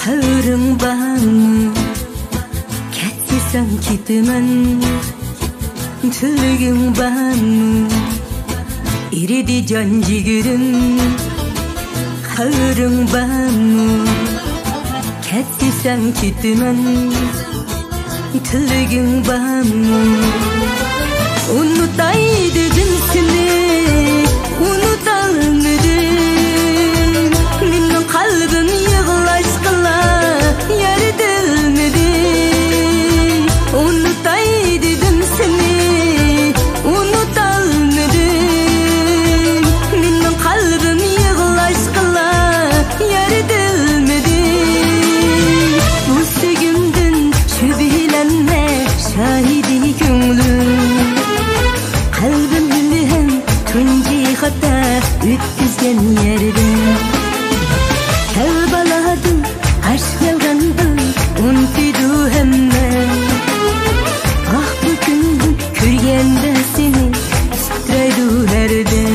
Kavurun bağımı Ketsesem kitimen Tülgün bağımı İridi can cigürüm Kavurun bağımı Ketsesem kitimen Tülgün bağımı Unutaydım seni Unutalmadım Benim kalbim yığılaşkıla Yerdilmedi Unutaydım seni Unutalmadım Benim kalbim yığılaşkıla Yerdilmedi Bu sevgimden şüphelenme Şahidi gönlüm Kalbim hem tunci hata Ütküzgen yerde Tevbaladım, aşk yalgandım Unutdu hemen Ah bugün kürgende seni Üstreydu herde